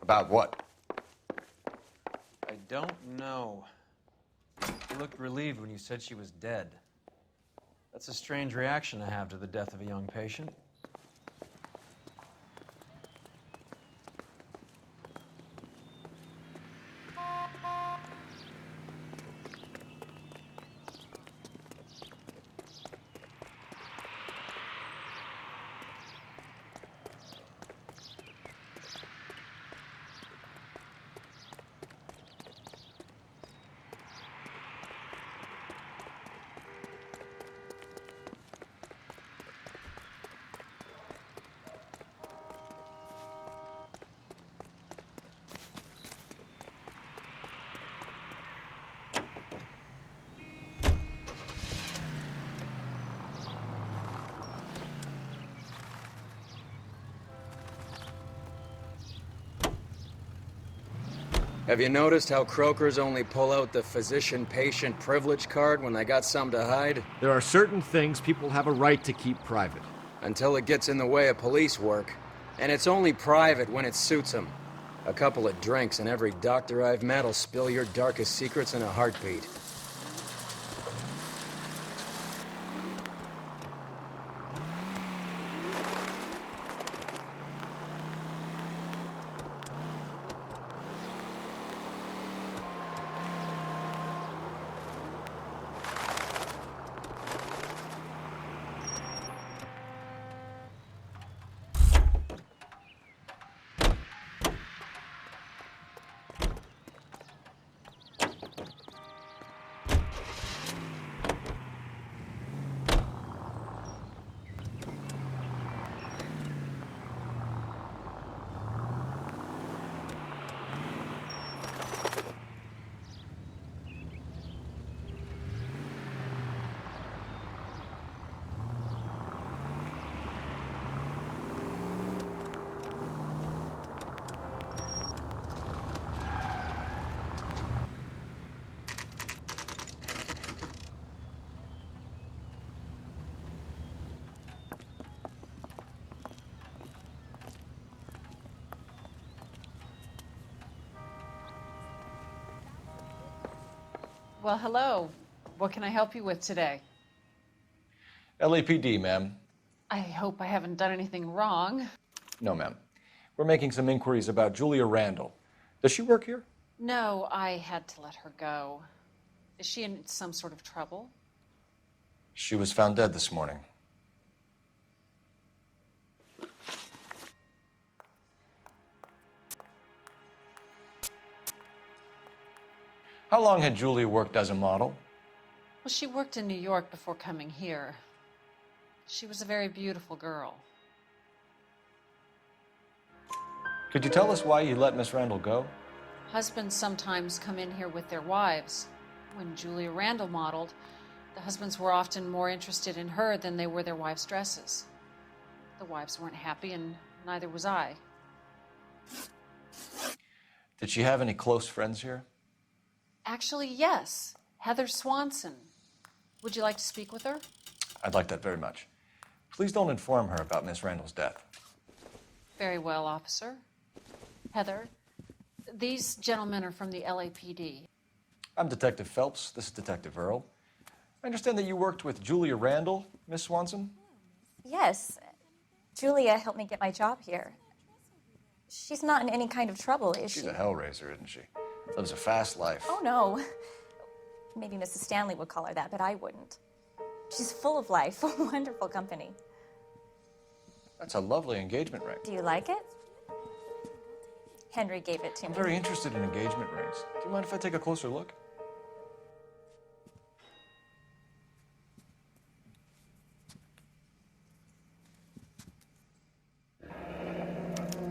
About what? I don't know. You looked relieved when you said she was dead. That's a strange reaction to have to the death of a young patient. Have you noticed how croakers only pull out the physician-patient privilege card when they got something to hide? There are certain things people have a right to keep private. Until it gets in the way of police work. And it's only private when it suits them. A couple of drinks and every doctor I've met will spill your darkest secrets in a heartbeat. Well, hello. What can I help you with today? LAPD, ma'am. I hope I haven't done anything wrong. No, ma'am. We're making some inquiries about Julia Randall. Does she work here? No, I had to let her go. Is she in some sort of trouble? She was found dead this morning. How long had Julia worked as a model? Well, she worked in New York before coming here. She was a very beautiful girl. Could you tell us why you let Miss Randall go? Husbands sometimes come in here with their wives. When Julia Randall modeled, the husbands were often more interested in her than they were their wives' dresses. The wives weren't happy, and neither was I. Did she have any close friends here? Actually, yes. Heather Swanson. Would you like to speak with her? I'd like that very much. Please don't inform her about Miss Randall's death. Very well, officer. Heather, these gentlemen are from the LAPD. I'm Detective Phelps. This is Detective Earl. I understand that you worked with Julia Randall, Miss Swanson? Yes. Julia helped me get my job here. She's not in any kind of trouble, is she? She's a hellraiser, isn't she? Lives a fast life. Oh, no. Maybe Mrs. Stanley would call her that, but I wouldn't. She's full of life, wonderful company. That's a lovely engagement ring. Do you like it? Henry gave it to I'm me. very interested in engagement rings. Do you mind if I take a closer look?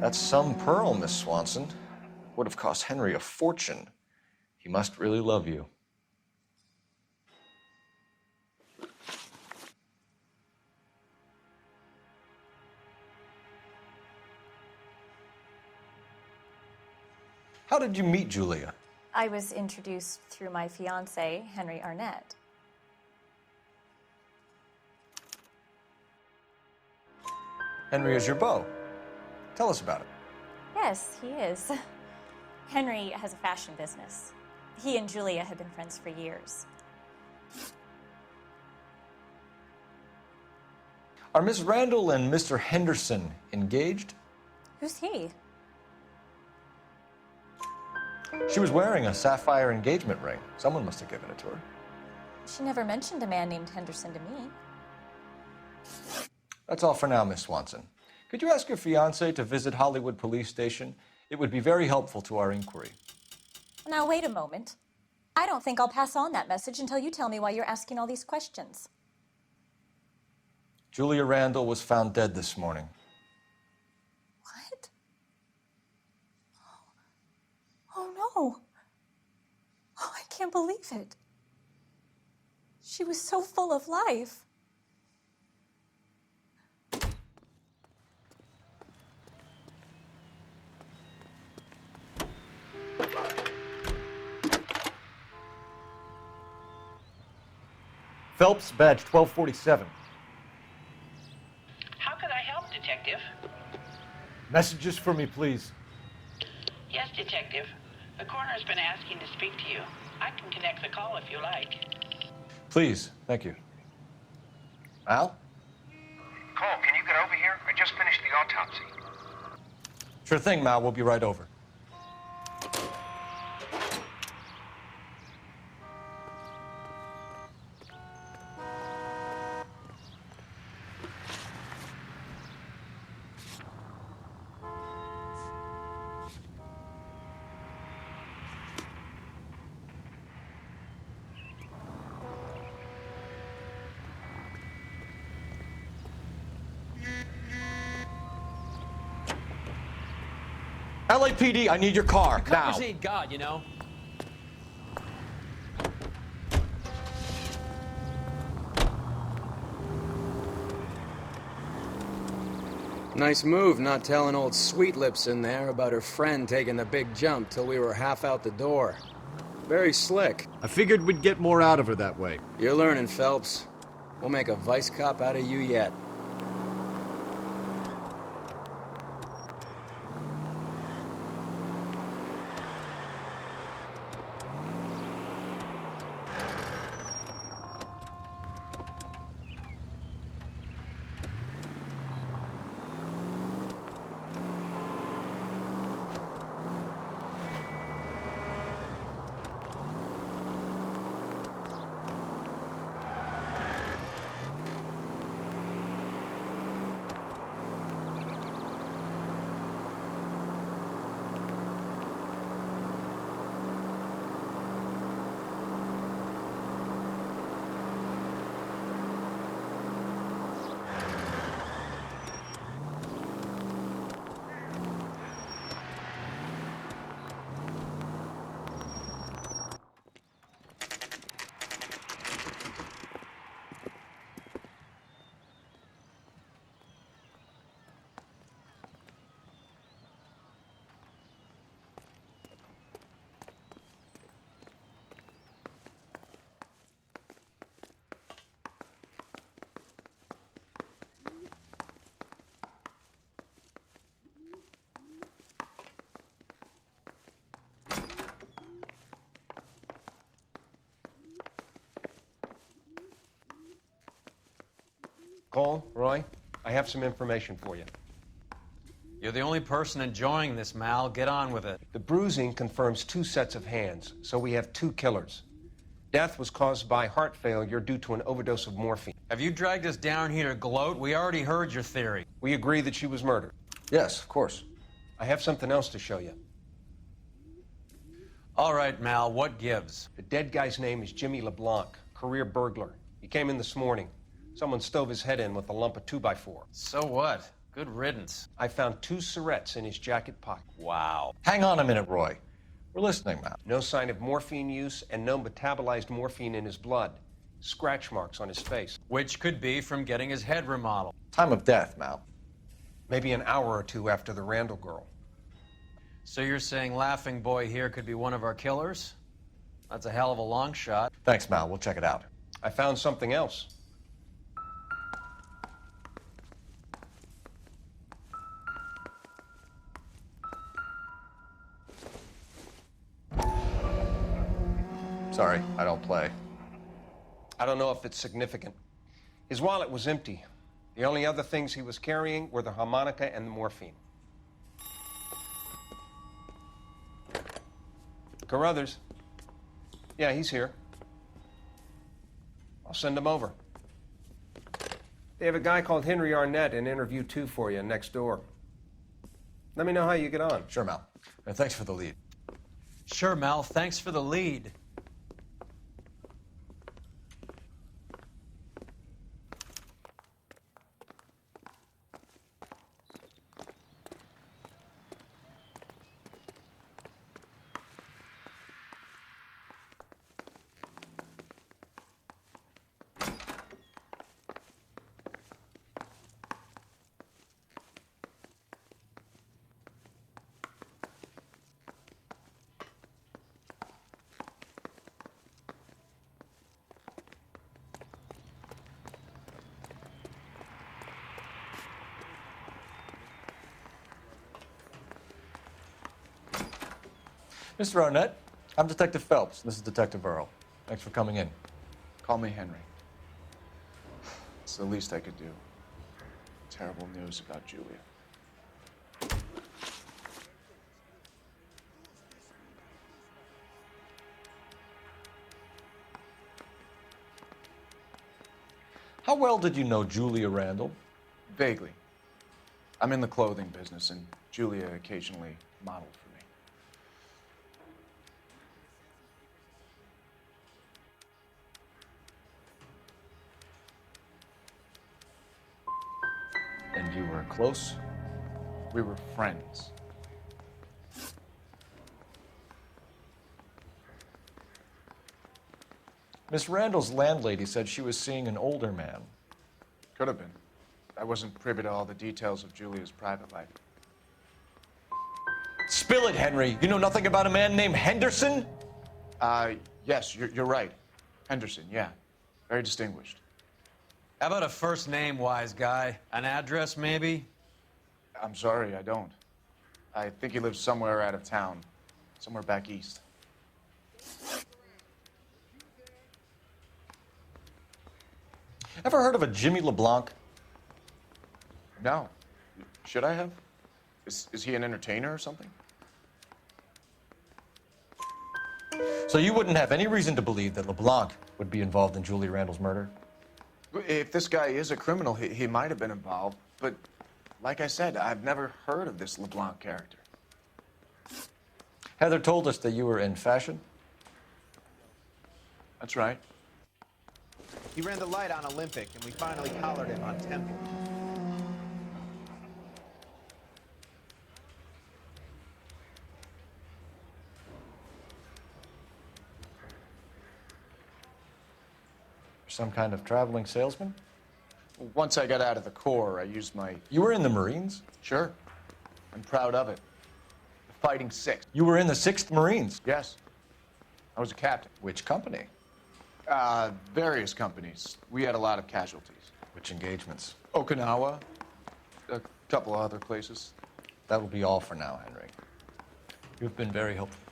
That's some pearl, Miss Swanson. Would have cost Henry a fortune. He must really love you. How did you meet Julia? I was introduced through my fiancé, Henry Arnett. Henry is your beau. Tell us about it. Yes, he is. Henry has a fashion business. He and Julia have been friends for years. Are Miss Randall and Mr. Henderson engaged? Who's he? She was wearing a sapphire engagement ring. Someone must have given it to her. She never mentioned a man named Henderson to me. That's all for now, Miss Swanson. Could you ask your fiancé to visit Hollywood Police Station? It would be very helpful to our inquiry. Now, wait a moment. I don't think I'll pass on that message until you tell me why you're asking all these questions. Julia Randall was found dead this morning. What? Oh, no. Oh, I can't believe it. She was so full of life. Phelps, badge 1247. How could I help, Detective? Messages for me, please. Yes, Detective. The coroner's been asking to speak to you. I can connect the call if you like. Please, thank you. Al? Cole, can you get over here? I just finished the autopsy. Sure thing, Mal. We'll be right over. LAPD, I need your car, now. Covers ain't God, you know. Nice move not telling old Sweet Lips in there about her friend taking the big jump till we were half out the door. Very slick. I figured we'd get more out of her that way. You're learning, Phelps. We'll make a vice cop out of you yet. Cole, Roy, I have some information for you. You're the only person enjoying this, Mal. Get on with it. The bruising confirms 2 sets of hands, so we have 2 killers. Death was caused by heart failure due to an overdose of morphine. Have you dragged us down here to gloat? We already heard your theory. We agree that she was murdered. Yes, of course. I have something else to show you. All right, Mal, what gives? The dead guy's name is Jimmy LeBlanc, career burglar. He came in this morning. Someone stove his head in with a lump of 2x4. So what? Good riddance. I found 2 syrettes in his jacket pocket. Wow. Hang on a minute, Roy. We're listening, Mal. No sign of morphine use and no metabolized morphine in his blood. Scratch marks on his face. Which could be from getting his head remodeled. Time of death, Mal. Maybe an hour or 2 after the Randall girl. So you're saying Laughing Boy here could be one of our killers? That's a hell of a long shot. Thanks, Mal. We'll check it out. I found something else. Sorry, I don't play. I don't know if it's significant. His wallet was empty. The only other things he was carrying were the harmonica and the morphine. Carruthers. Yeah, he's here. I'll send him over. They have a guy called Henry Arnett in interview 2 for you next door. Let me know how you get on. Sure, Mal. And thanks for the lead. Sure, Mel. Thanks for the lead. Mr. Arnett, I'm Detective Phelps. This is Detective Earl. Thanks for coming in. Call me Henry. It's the least I could do. Terrible news about Julia. How well did you know Julia Randall? Vaguely. I'm in the clothing business, and Julia occasionally modeled for me. And you were close? We were friends. Miss Randall's landlady said she was seeing an older man. Could have been. I wasn't privy to all the details of Julia's private life. Spill it, Henry. You know nothing about a man named Henderson? Yes, you're right. Henderson, yeah. Very distinguished. How about a first name, wise guy? An address, maybe? I'm sorry, I don't. I think he lives somewhere out of town. Somewhere back east. Ever heard of a Jimmy LeBlanc? No. Should I have? Is he an entertainer or something? So you wouldn't have any reason to believe that LeBlanc would be involved in Julia Randall's murder? If this guy is a criminal, he might have been involved. But like I said, I've never heard of this LeBlanc character. Heather told us that you were in fashion. That's right. He ran the light on Olympic, and we finally collared him on Temple. Some kind of traveling salesman? Once I got out of the Corps, I used my... You were in the Marines? Sure. I'm proud of it. The Fighting Sixth. You were in the 6th Marines? Yes. I was a captain. Which company? Various companies. We had a lot of casualties. Which engagements? Okinawa. A couple of other places. That will be all for now, Henry. You've been very helpful.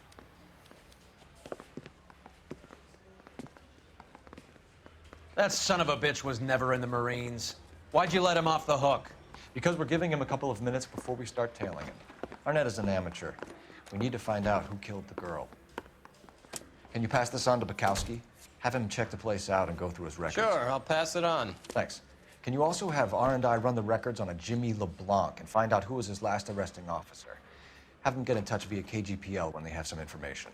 That son of a bitch was never in the Marines. Why'd you let him off the hook? Because we're giving him a couple of minutes before we start tailing him. Arnett is an amateur. We need to find out who killed the girl. Can you pass this on to Bukowski? Have him check the place out and go through his records. Sure, I'll pass it on. Thanks. Can you also have R&I run the records on a Jimmy LeBlanc and find out who was his last arresting officer? Have them get in touch via KGPL when they have some information.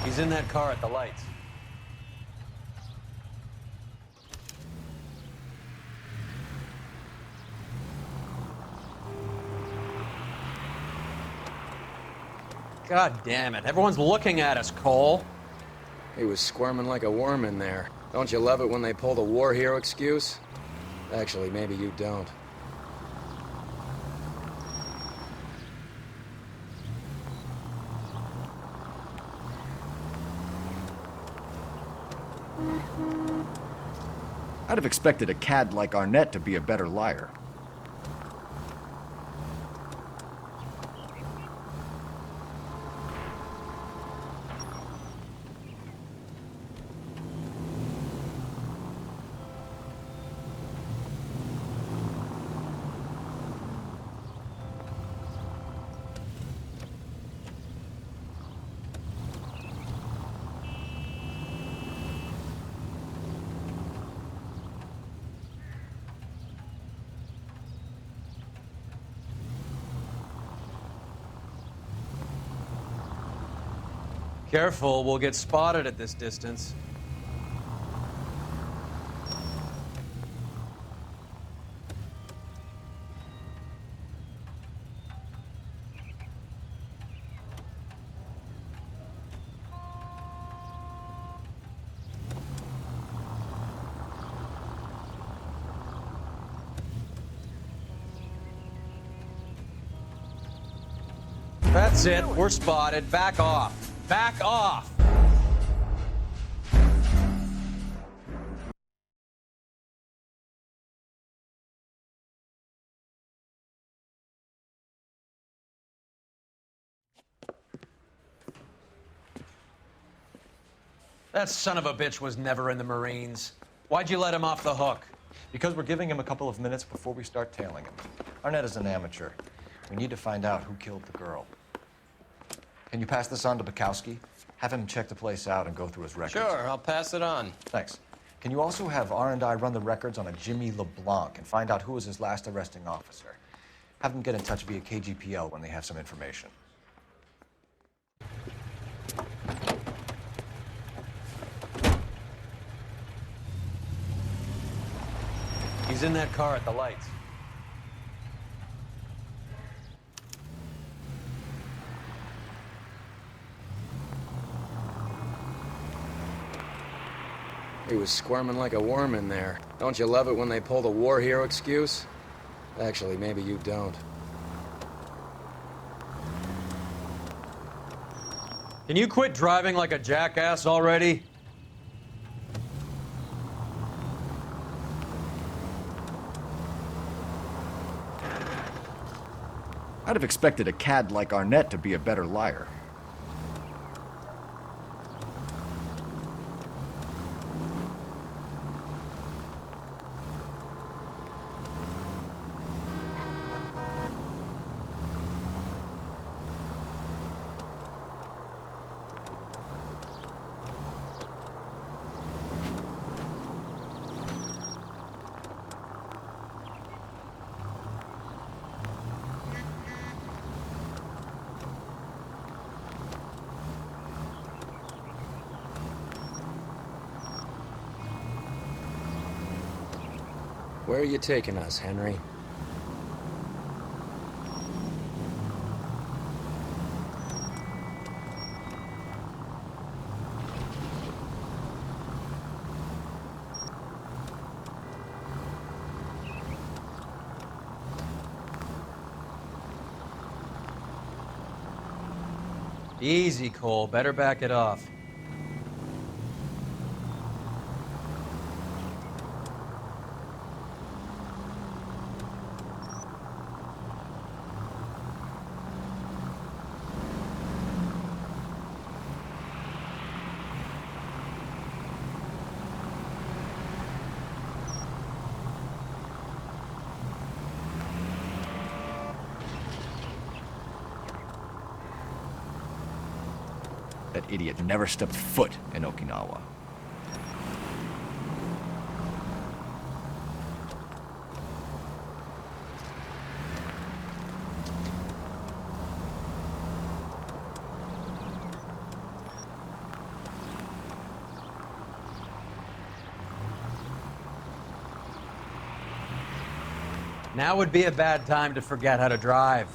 He's in that car at the lights. God damn it. Everyone's looking at us, Cole. He was squirming like a worm in there. Don't you love it when they pull the war hero excuse? Actually, maybe you don't. I'd have expected a cad like Arnett to be a better liar. Careful, we'll get spotted at this distance. That's it. We're spotted. Back off. Back off! That son of a bitch was never in the Marines. Why'd you let him off the hook? Because we're giving him a couple of minutes before we start tailing him. Arnett is an amateur. We need to find out who killed the girl. Can you pass this on to Bukowski? Have him check the place out and go through his records. Sure, I'll pass it on. Thanks. Can you also have R&I run the records on a Jimmy LeBlanc and find out who was his last arresting officer? Have them get in touch via KGPL when they have some information. He's in that car at the lights. He was squirming like a worm in there. Don't you love it when they pull the war hero excuse? Actually, maybe you don't. Can you quit driving like a jackass already? I'd have expected a cad like Arnett to be a better liar. Where are you taking us, Henry? Easy, Cole. Better back it off. That idiot never stepped foot in Okinawa. Now would be a bad time to forget how to drive.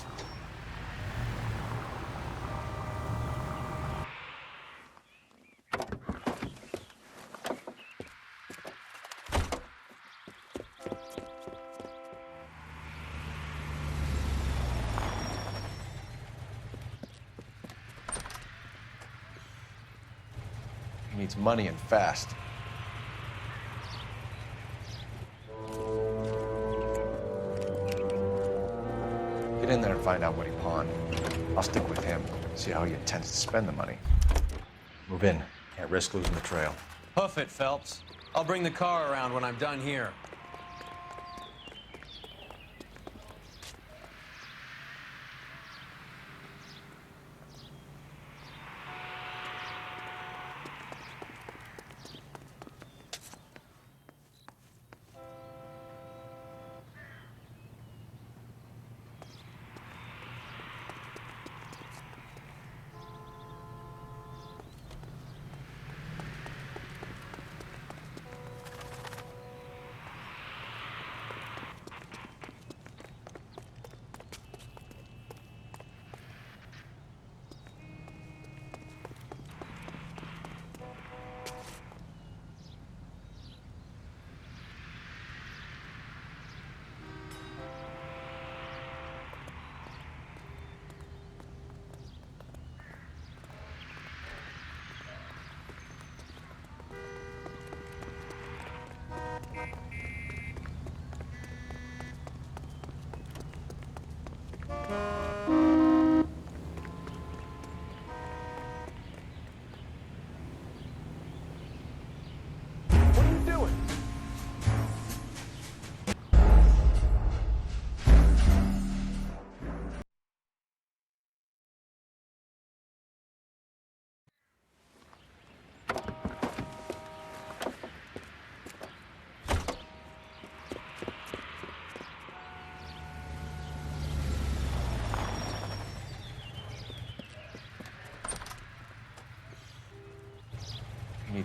He needs money and fast. Get in there and find out what he pawned. I'll stick with him, see how he intends to spend the money. Move in. Can't risk losing the trail. Hoof it, Phelps. I'll bring the car around when I'm done here.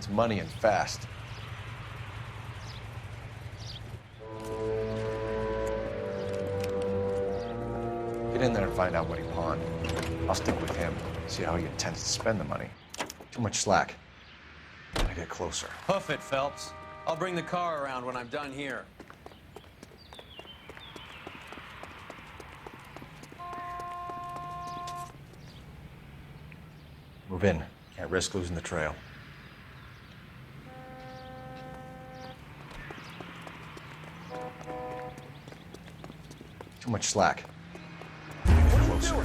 needs money and fast. Get in there and find out what he pawned. I'll stick with him, see how he intends to spend the money. Too much slack. Gotta get closer. Hoof it, Phelps. I'll bring the car around when I'm done here. Move in. Can't risk losing the trail. Too much slack. Get closer.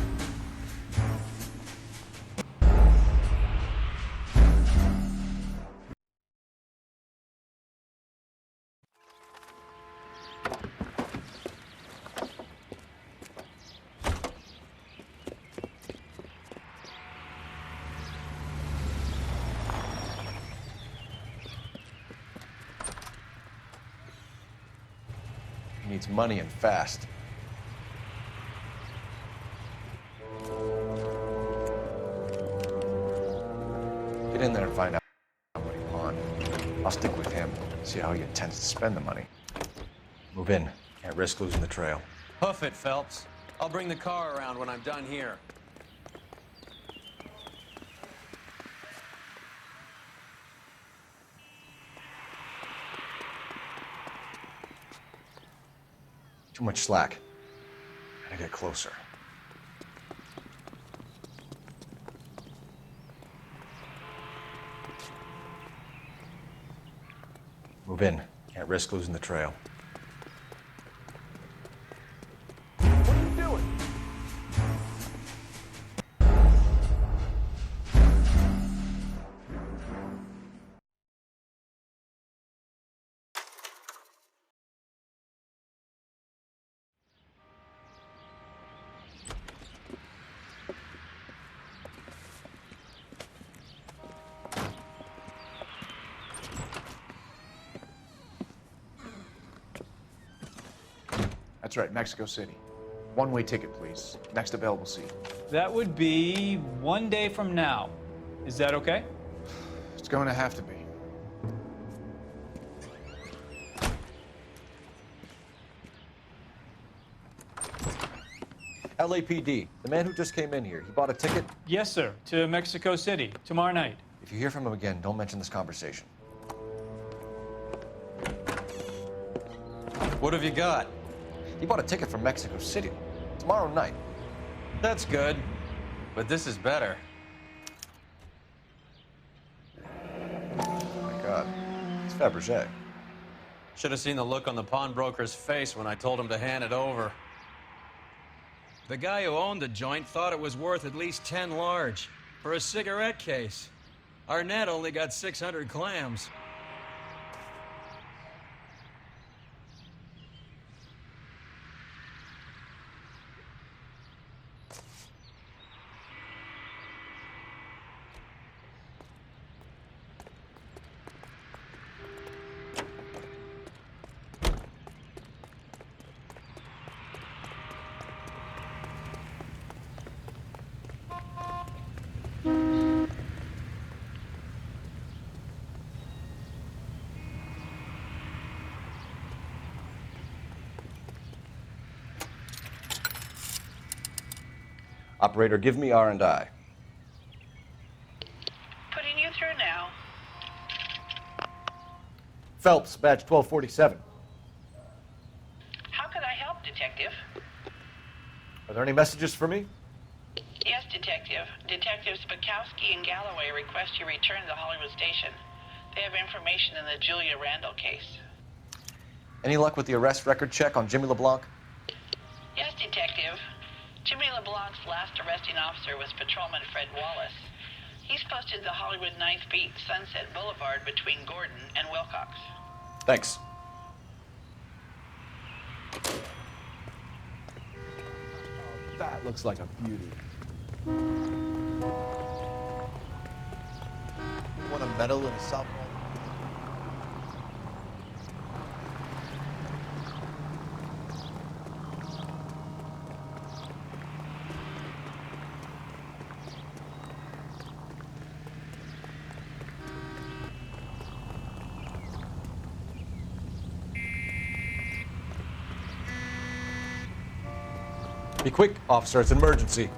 He needs money and fast. Get in there and find out what he pawned. I'll stick with him, see how he intends to spend the money. Move in. Can't risk losing the trail. Hoof it, Phelps. I'll bring the car around when I'm done here. Too much slack. Gotta get closer. Move in. Can't risk losing the trail. What are you doing? That's right, Mexico City. One-way ticket, please. Next available seat. That would be 1 day from now. Is that okay? It's going to have to be. LAPD, the man who just came in here, he bought a ticket? Yes, sir. To Mexico City, tomorrow night. If you hear from him again, don't mention this conversation. What have you got? He bought a ticket from Mexico City. Tomorrow night. That's good. But this is better. Oh my God. It's Fabergé. Should have seen the look on the pawnbroker's face when I told him to hand it over. The guy who owned the joint thought it was worth at least 10 large for a cigarette case. Arnett only got 600 clams. Operator, give me R&I. Putting you through now. Phelps, badge 1247. How could I help, Detective? Are there any messages for me? Yes, Detective. Detectives Bukowski and Galloway request you return to the Hollywood station. They have information in the Julia Randall case. Any luck with the arrest record check on Jimmy LeBlanc? Yes, Detective. Jimmy LeBlanc's last arresting officer was Patrolman Fred Wallace. He's posted the Hollywood 9th Beat, Sunset Boulevard between Gordon and Wilcox. Thanks. That looks like a beauty. Want a medal and a softball? Be quick, officer. It's an emergency.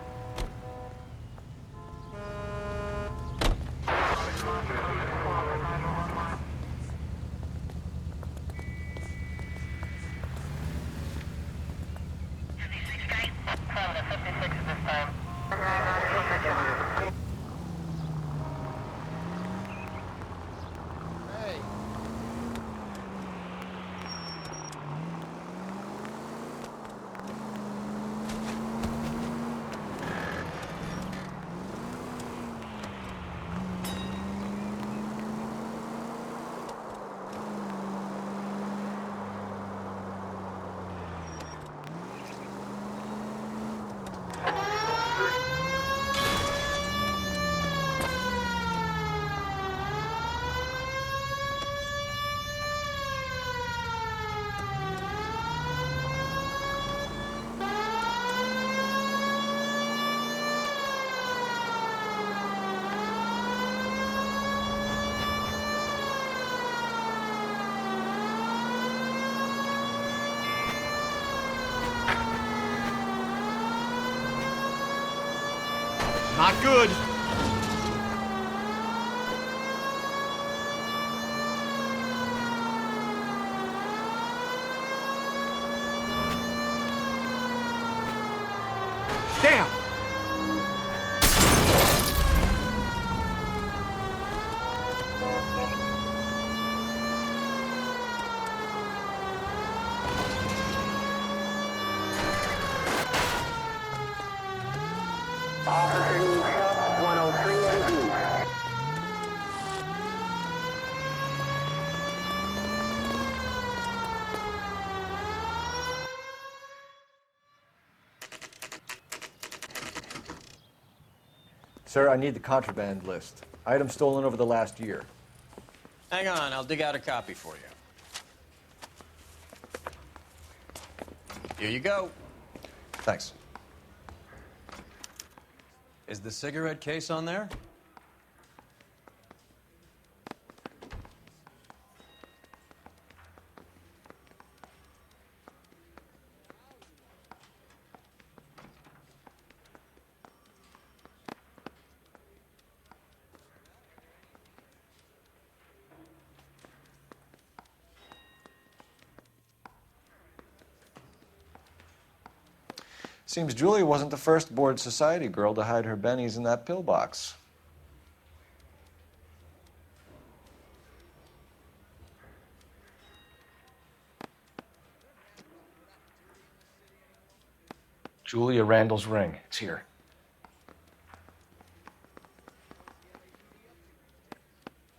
Not good. Damn! Officer needs help, 103 and east. Sir, I need the contraband list. Items stolen over the last year. Hang on, I'll dig out a copy for you. Here you go. Thanks. Is the cigarette case on there? Seems Julie wasn't the first bored society girl to hide her bennies in that pillbox. Julia Randall's ring. It's here.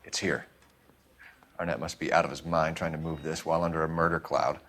It's here. Arnett must be out of his mind trying to move this while under a murder cloud.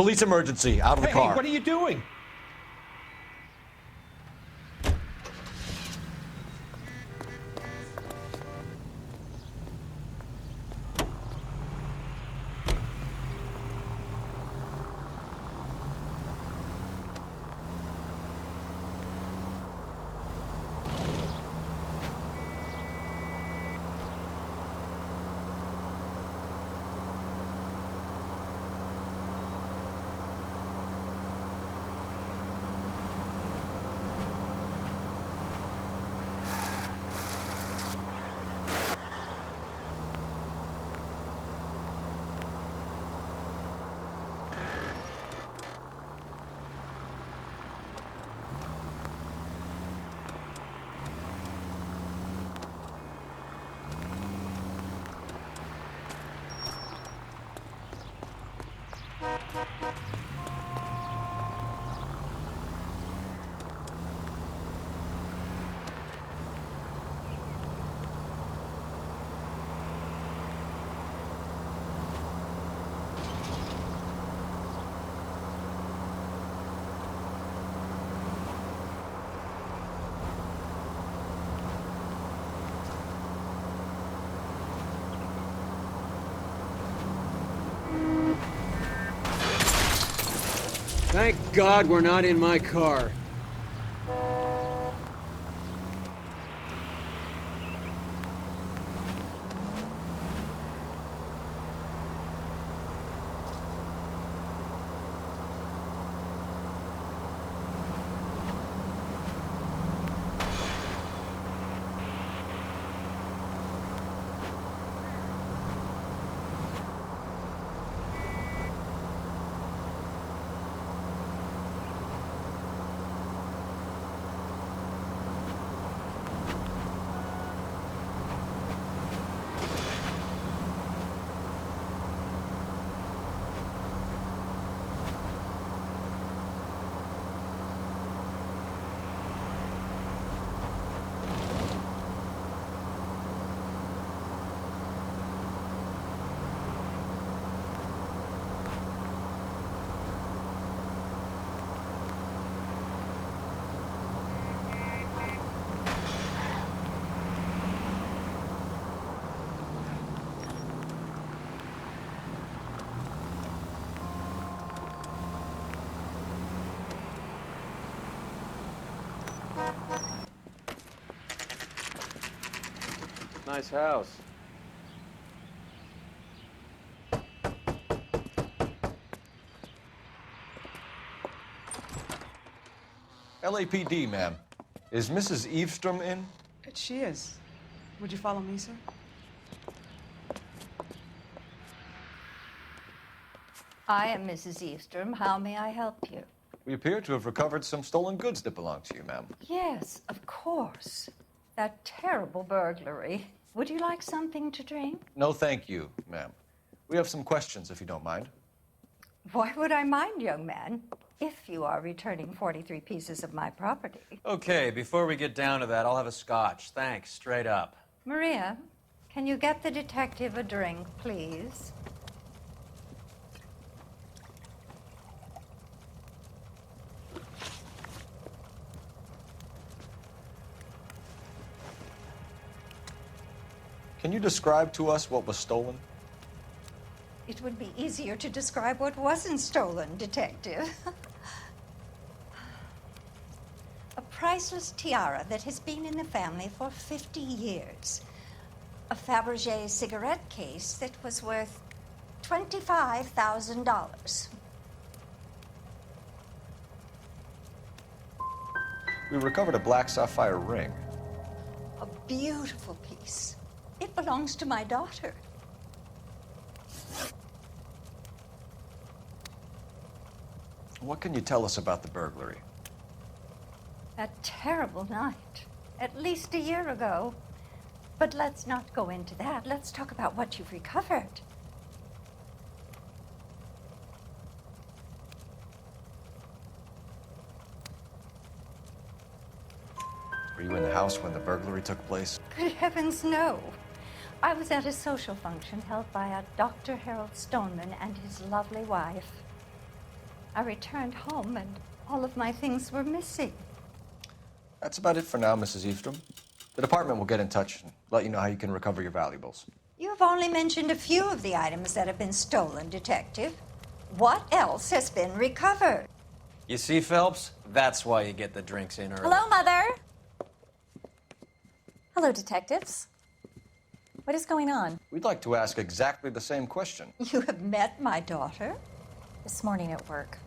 Police emergency. Out of the car. What are you doing? Thank God we're not in my car. Nice house. LAPD, ma'am. Is Mrs. Eavestrom in? She is. Would you follow me, sir? I am Mrs. Eavestrom. How may I help you? We appear to have recovered some stolen goods that belong to you, ma'am. Yes, of course. That terrible burglary. Would you like something to drink? No, thank you, ma'am. We have some questions, if you don't mind. Why would I mind, young man, if you are returning 43 pieces of my property? Okay, before we get down to that, I'll have a scotch. Thanks, straight up. Maria, can you get the detective a drink, please? Can you describe to us what was stolen? It would be easier to describe what wasn't stolen, Detective. A priceless tiara that has been in the family for 50 years. A Fabergé cigarette case that was worth $25,000. We recovered a black sapphire ring. A beautiful piece. It belongs to my daughter. What can you tell us about the burglary? That terrible night, at least a year ago. But let's not go into that. Let's talk about what you've recovered. Were you in the house when the burglary took place? Good heavens, no. I was at a social function held by a Dr. Harold Stoneman and his lovely wife. I returned home and all of my things were missing. That's about it for now, Mrs. Eavestrom. The department will get in touch and let you know how you can recover your valuables. You've only mentioned a few of the items that have been stolen, Detective. What else has been recovered? You see, Phelps? That's why you get the drinks in early. Hello, Mother. Hello, detectives. What is going on? We'd like to ask exactly the same question. You have met my daughter? This morning at work.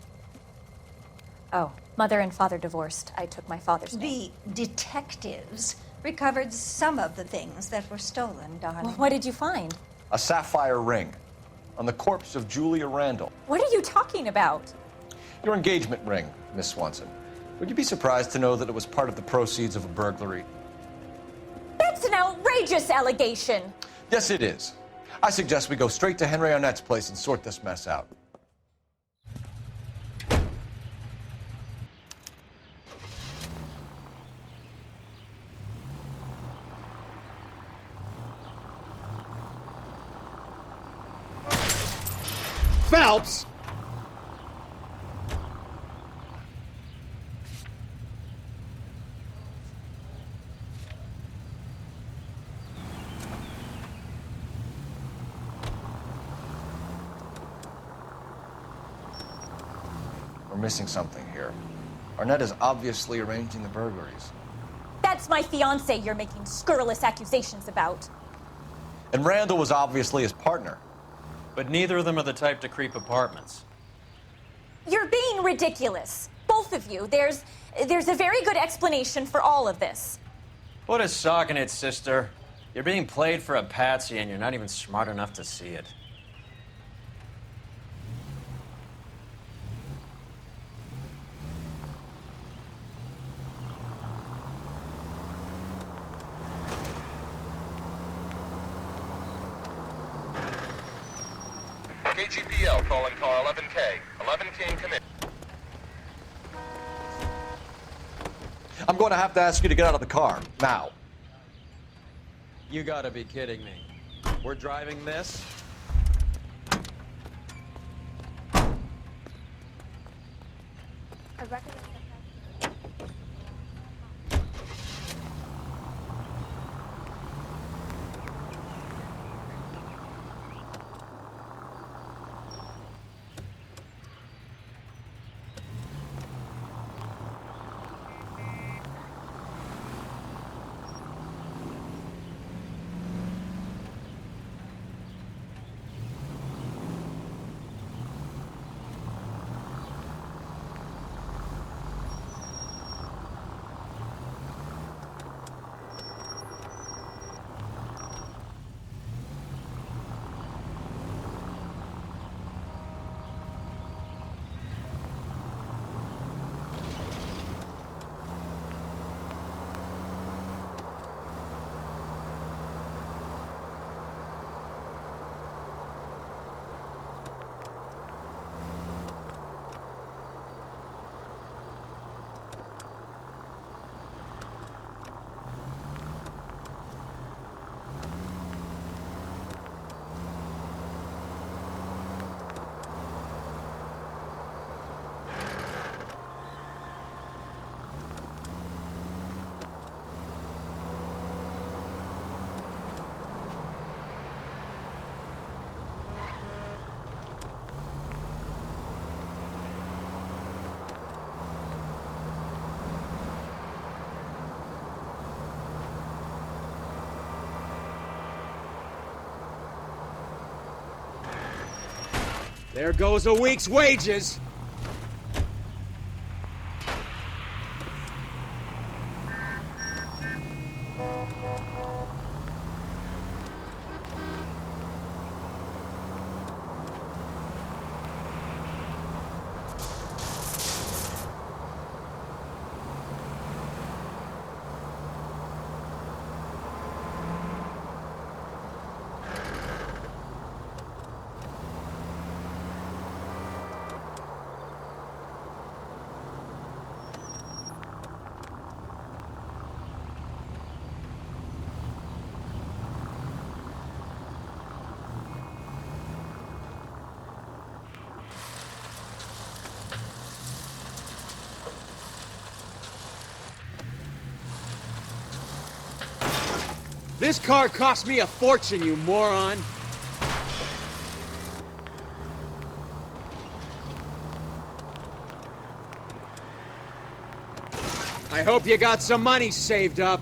Oh, mother and father divorced. I took my father's name. The detectives recovered some of the things that were stolen, darling. Well, what did you find? A sapphire ring on the corpse of Julia Randall. What are you talking about? Your engagement ring, Miss Swanson. Would you be surprised to know that it was part of the proceeds of a burglary? That's an outrageous allegation. Yes, it is. I suggest we go straight to Henry Arnett's place and sort this mess out. Phelps! We're missing something here. Arnett is obviously arranging the burglaries. That's my fiance you're making scurrilous accusations about. And Randall was obviously his partner. But neither of them are the type to creep apartments. You're being ridiculous. Both of you. There's a very good explanation for all of this. What a sock in it, sister. You're being played for a patsy and you're not even smart enough to see it. KGPL calling car 11K. 11K commit. I'm going to have to ask you to get out of the car, now. You gotta be kidding me. We're driving this? There goes a week's wages. This car cost me a fortune, you moron! I hope you got some money saved up.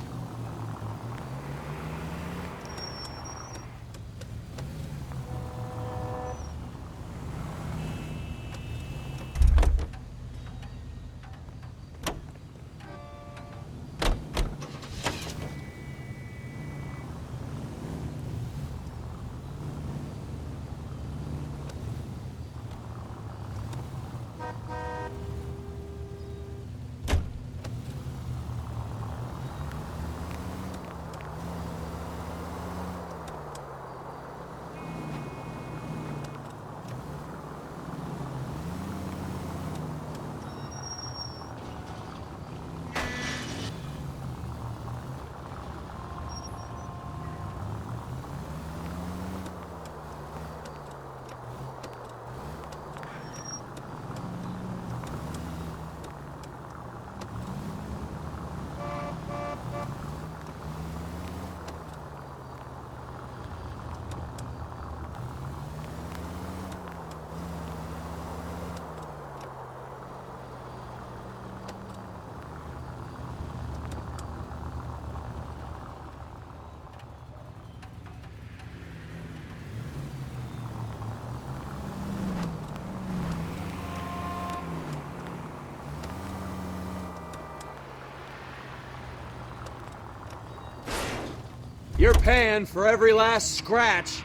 You're paying for every last scratch.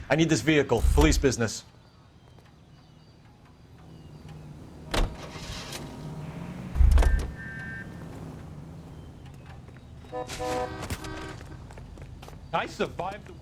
I need this vehicle. Police business. I survived the war.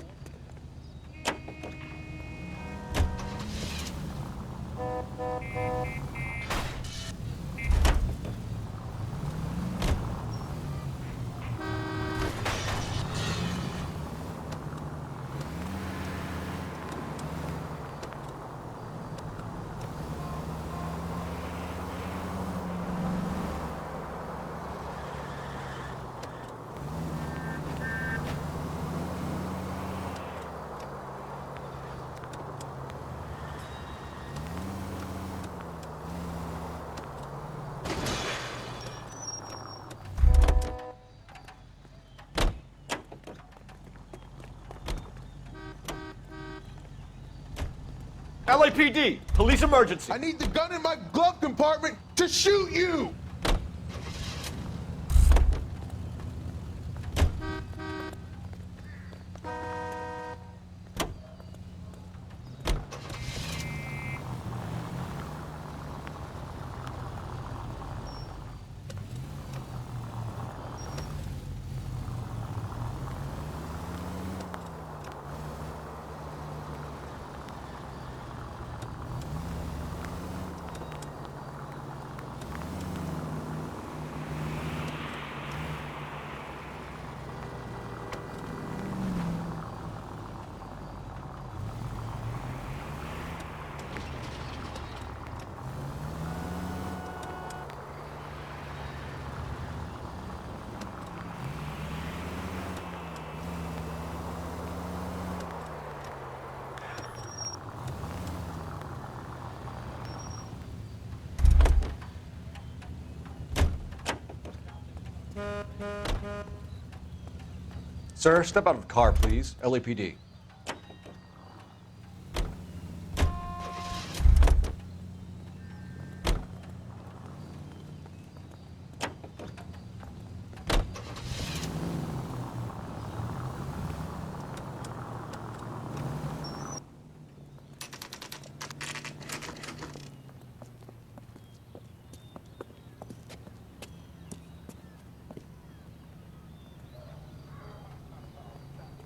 LAPD, police emergency. I need the gun in my glove compartment to shoot you! Sir, step out of the car, please. LAPD.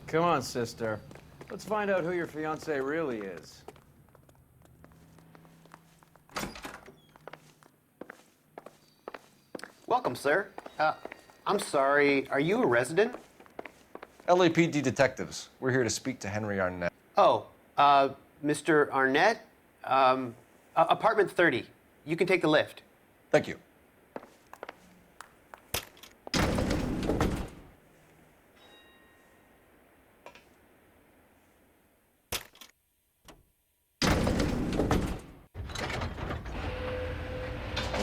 Come on, sister. Let's find out who your fiancé really is. Welcome, sir. I'm sorry, are you a resident? LAPD detectives. We're here to speak to Henry Arnett. Oh, Mr. Arnett? Apartment 30. You can take the lift. Thank you.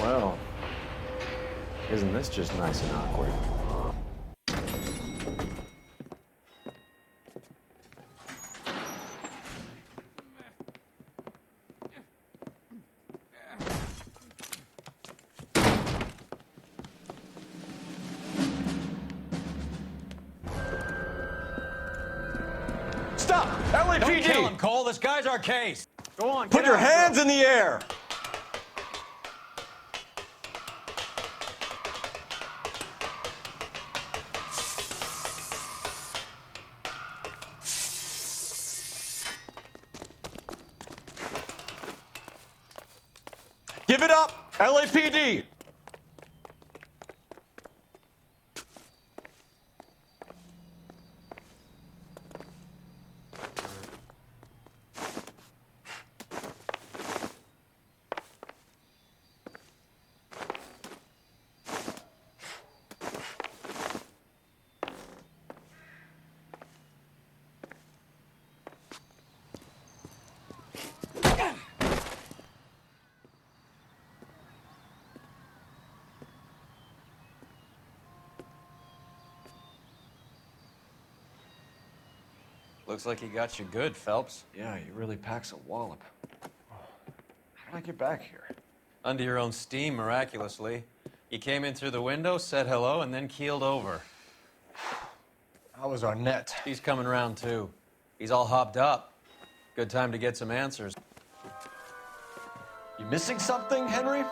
Well, isn't this just nice and awkward? Stop! LAPD! Don't kill him, Cole. This guy's our case. Go on, Put get your out, hands bro. in the air! Give it up! LAPD! Looks like he got you good, Phelps. Yeah, he really packs a wallop. How did I get back here? Under your own steam, miraculously. He came in through the window, said hello, and then keeled over. How was Arnett? He's coming round, too. He's all hopped up. Good time to get some answers. You missing something, Henry?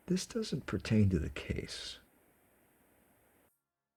This doesn't pertain to the case.